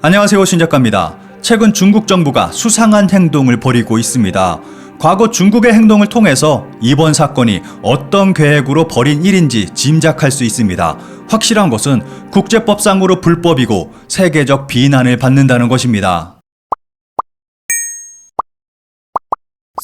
안녕하세요, 신작가입니다. 최근 중국 정부가 수상한 행동을 벌이고 있습니다. 과거 중국의 행동을 통해서 이번 사건이 어떤 계획으로 벌인 일인지 짐작할 수 있습니다. 확실한 것은 국제법상으로 불법이고 세계적 비난을 받는다는 것입니다.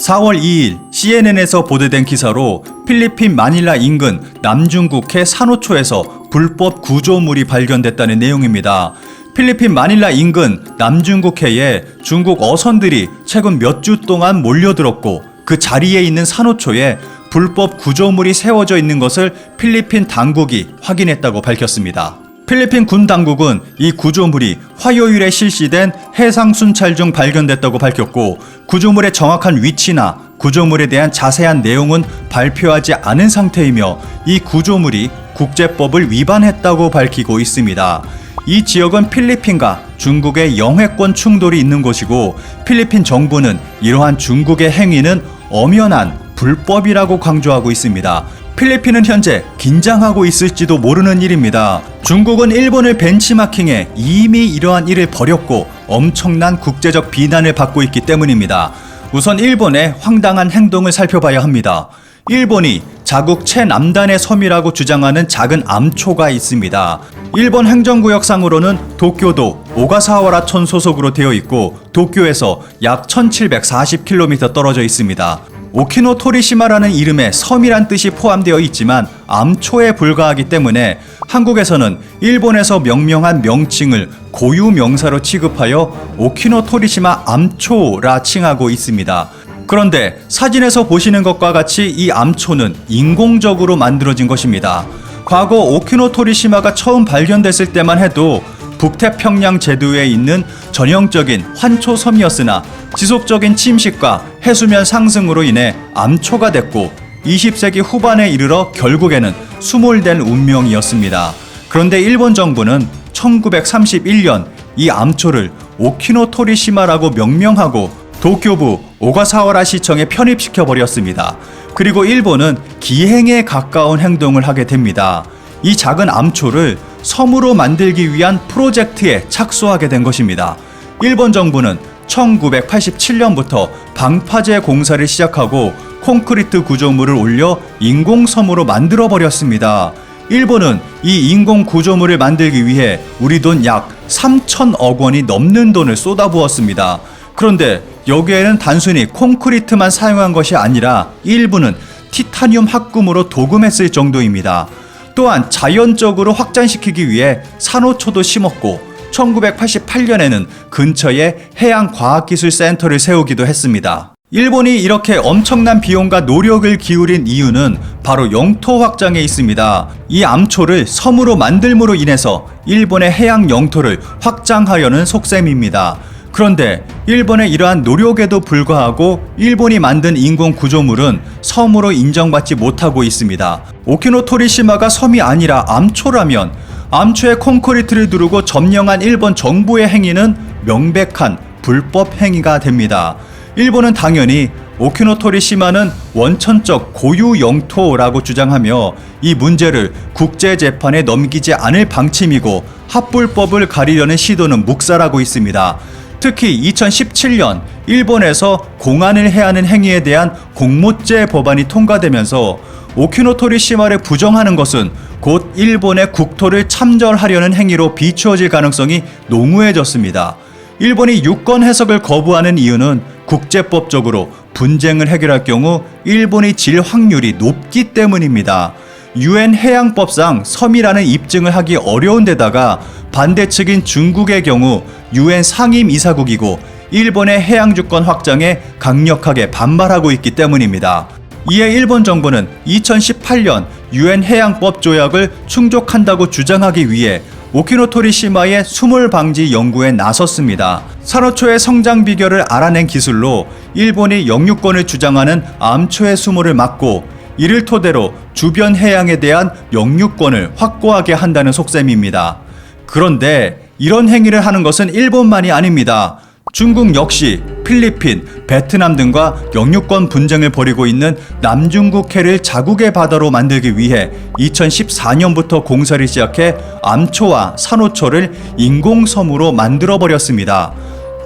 4월 2일 CNN에서 보도된 기사로 필리핀 마닐라 인근 남중국해 산호초에서 불법 구조물이 발견됐다는 내용입니다. 필리핀 마닐라 인근 남중국해에 중국 어선들이 최근 몇 주 동안 몰려들었고 그 자리에 있는 산호초에 불법 구조물이 세워져 있는 것을 필리핀 당국이 확인했다고 밝혔습니다. 필리핀 군 당국은 이 구조물이 화요일에 실시된 해상 순찰 중 발견됐다고 밝혔고 구조물의 정확한 위치나 구조물에 대한 자세한 내용은 발표하지 않은 상태이며 이 구조물이 국제법을 위반했다고 밝히고 있습니다. 이 지역은 필리핀과 중국의 영해권 충돌이 있는 곳이고 필리핀 정부는 이러한 중국의 행위는 엄연한 불법이라고 강조하고 있습니다. 필리핀은 현재 긴장하고 있을지도 모르는 일입니다. 중국은 일본을 벤치마킹해 이미 이러한 일을 벌였고 엄청난 국제적 비난을 받고 있기 때문입니다. 우선 일본의 황당한 행동을 살펴봐야 합니다. 일본이 자국 최남단의 섬이라고 주장하는 작은 암초가 있습니다. 일본 행정구역상으로는 도쿄도 오가사와라촌 소속으로 되어 있고 도쿄에서 약 1740km 떨어져 있습니다. 오키노토리시마라는 이름에 섬이란 뜻이 포함되어 있지만 암초에 불과하기 때문에 한국에서는 일본에서 명명한 명칭을 고유 명사로 취급하여 오키노토리시마 암초라 칭하고 있습니다. 그런데 사진에서 보시는 것과 같이 이 암초는 인공적으로 만들어진 것입니다. 과거 오키노토리시마가 처음 발견됐을 때만 해도 북태평양 제도에 있는 전형적인 환초섬이었으나 지속적인 침식과 해수면 상승으로 인해 암초가 됐고 20세기 후반에 이르러 결국에는 수몰된 운명이었습니다. 그런데 일본 정부는 1931년 이 암초를 오키노토리시마라고 명명하고 도쿄부 오가사와라 시청에 편입시켜 버렸습니다. 그리고 일본은 기행에 가까운 행동을 하게 됩니다. 이 작은 암초를 섬으로 만들기 위한 프로젝트에 착수하게 된 것입니다. 일본 정부는 1987년부터 방파제 공사를 시작하고 콘크리트 구조물을 올려 인공섬으로 만들어 버렸습니다. 일본은 이 인공 구조물을 만들기 위해 우리 돈 약 3천억 원이 넘는 돈을 쏟아부었습니다. 그런데 여기에는 단순히 콘크리트만 사용한 것이 아니라 일부는 티타늄 합금으로 도금했을 정도입니다. 또한 자연적으로 확장시키기 위해 산호초도 심었고 1988년에는 근처에 해양과학기술센터를 세우기도 했습니다. 일본이 이렇게 엄청난 비용과 노력을 기울인 이유는 바로 영토 확장에 있습니다. 이 암초를 섬으로 만들므로 인해서 일본의 해양 영토를 확장하려는 속셈입니다. 그런데 일본의 이러한 노력에도 불구하고 일본이 만든 인공 구조물은 섬으로 인정받지 못하고 있습니다. 오키노토리시마가 섬이 아니라 암초라면 암초에 콘크리트를 두르고 점령한 일본 정부의 행위는 명백한 불법 행위가 됩니다. 일본은 당연히 오키노토리시마는 원천적 고유 영토라고 주장하며 이 문제를 국제재판에 넘기지 않을 방침이고 합불법을 가리려는 시도는 묵살하고 있습니다. 특히 2017년 일본에서 공안을 해하는 행위에 대한 공모죄 법안이 통과되면서 오키노토리시마를 부정하는 것은 곧 일본의 국토를 참전하려는 행위로 비추어질 가능성이 농후해졌습니다. 일본이 유권 해석을 거부하는 이유는 국제법적으로 분쟁을 해결할 경우 일본이 질 확률이 높기 때문입니다. UN 해양법상 섬이라는 입증을 하기 어려운 데다가 반대측인 중국의 경우 UN 상임이사국이고 일본의 해양주권 확장에 강력하게 반발하고 있기 때문입니다. 이에 일본 정부는 2018년 UN 해양법 조약을 충족한다고 주장하기 위해 오키노토리시마의 수몰 방지 연구에 나섰습니다. 산호초의 성장 비결을 알아낸 기술로 일본이 영유권을 주장하는 암초의 수몰을 막고 이를 토대로 주변 해양에 대한 영유권을 확보하게 한다는 속셈입니다. 그런데 이런 행위를 하는 것은 일본만이 아닙니다. 중국 역시 필리핀, 베트남 등과 영유권 분쟁을 벌이고 있는 남중국해를 자국의 바다로 만들기 위해 2014년부터 공사를 시작해 암초와 산호초를 인공섬으로 만들어버렸습니다.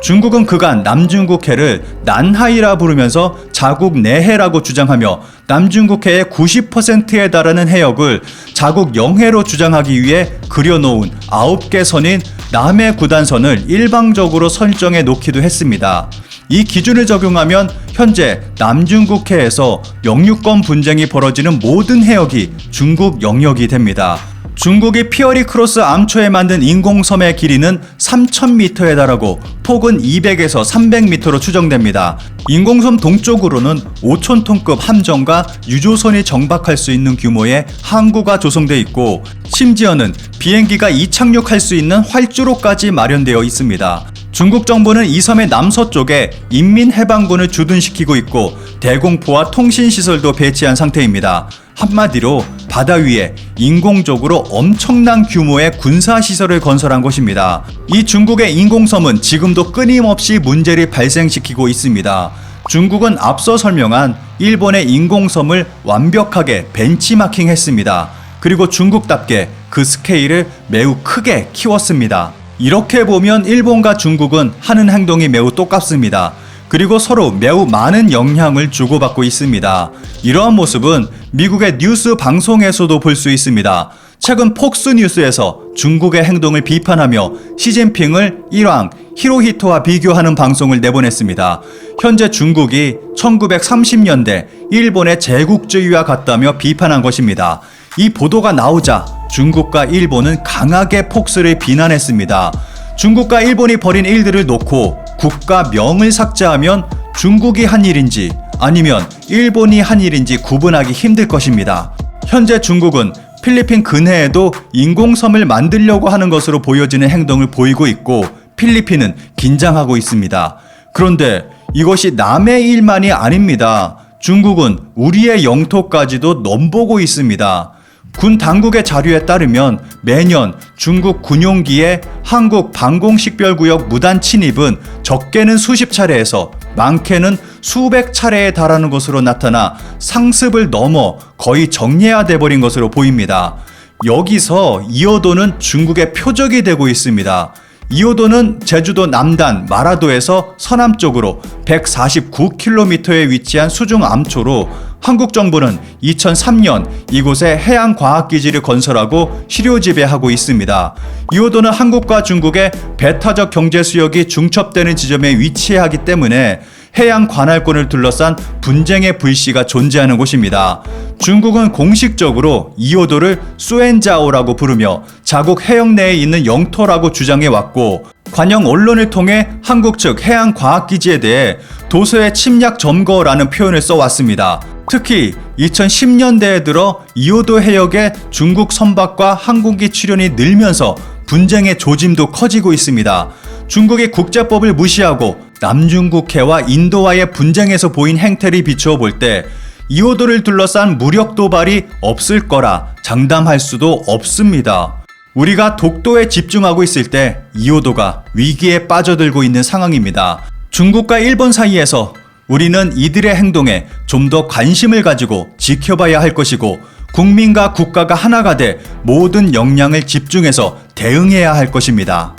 중국은 그간 남중국해를 난하이라 부르면서 자국 내해라고 주장하며 남중국해의 90%에 달하는 해역을 자국 영해로 주장하기 위해 그려놓은 9개 선인 남해 구단선을 일방적으로 설정해 놓기도 했습니다. 이 기준을 적용하면 현재 남중국해에서 영유권 분쟁이 벌어지는 모든 해역이 중국 영역이 됩니다. 중국이 피어리 크로스 암초에 만든 인공섬의 길이는 3,000m에 달하고 폭은 200에서 300m로 추정됩니다. 인공섬 동쪽으로는 5,000톤급 함정과 유조선이 정박할 수 있는 규모의 항구가 조성되어 있고 심지어는 비행기가 이착륙할 수 있는 활주로까지 마련되어 있습니다. 중국 정부는 이 섬의 남서쪽에 인민해방군을 주둔시키고 있고 대공포와 통신시설도 배치한 상태입니다. 한마디로 바다 위에 인공적으로 엄청난 규모의 군사시설을 건설한 것입니다. 이 중국의 인공섬은 지금도 끊임없이 문제를 발생시키고 있습니다. 중국은 앞서 설명한 일본의 인공섬을 완벽하게 벤치마킹했습니다. 그리고 중국답게 그 스케일을 매우 크게 키웠습니다. 이렇게 보면 일본과 중국은 하는 행동이 매우 똑같습니다. 그리고 서로 매우 많은 영향을 주고받고 있습니다. 이러한 모습은 미국의 뉴스 방송에서도 볼 수 있습니다. 최근 폭스뉴스에서 중국의 행동을 비판하며 시진핑을 일왕 히로히토와 비교하는 방송을 내보냈습니다. 현재 중국이 1930년대 일본의 제국주의와 같다며 비판한 것입니다. 이 보도가 나오자 중국과 일본은 강하게 폭스를 비난했습니다. 중국과 일본이 벌인 일들을 놓고 국가명을 삭제하면 중국이 한 일인지 아니면 일본이 한 일인지 구분하기 힘들 것입니다. 현재 중국은 필리핀 근해에도 인공섬을 만들려고 하는 것으로 보여지는 행동을 보이고 있고 필리핀은 긴장하고 있습니다. 그런데 이것이 남의 일만이 아닙니다. 중국은 우리의 영토까지도 넘보고 있습니다. 군 당국의 자료에 따르면 매년 중국 군용기의 한국 방공식별구역 무단 침입은 적게는 수십 차례에서 많게는 수백 차례에 달하는 것으로 나타나 상습을 넘어 거의 정례화돼 버린 것으로 보입니다. 여기서 이호도는 중국의 표적이 되고 있습니다. 이호도는 제주도 남단 마라도에서 서남쪽으로 149km에 위치한 수중 암초로 한국 정부는 2003년 이곳에 해양과학기지를 건설하고 시료 지배하고 있습니다. 이호도는 한국과 중국의 배타적 경제 수역이 중첩되는 지점에 위치하기 때문에 해양 관할권을 둘러싼 분쟁의 불씨가 존재하는 곳입니다. 중국은 공식적으로 이호도를 수엔자오라고 부르며 자국 해역 내에 있는 영토라고 주장해 왔고 관영 언론을 통해 한국 측 해양과학기지에 대해 도서의 침략 점거라는 표현을 써왔습니다. 특히 2010년대에 들어 이호도 해역에 중국 선박과 항공기 출현이 늘면서 분쟁의 조짐도 커지고 있습니다. 중국이 국제법을 무시하고 남중국해와 인도와의 분쟁에서 보인 행태를 비추어 볼 때 이호도를 둘러싼 무력 도발이 없을 거라 장담할 수도 없습니다. 우리가 독도에 집중하고 있을 때 이호도가 위기에 빠져들고 있는 상황입니다. 중국과 일본 사이에서 우리는 이들의 행동에 좀 더 관심을 가지고 지켜봐야 할 것이고 국민과 국가가 하나가 돼 모든 역량을 집중해서 대응해야 할 것입니다.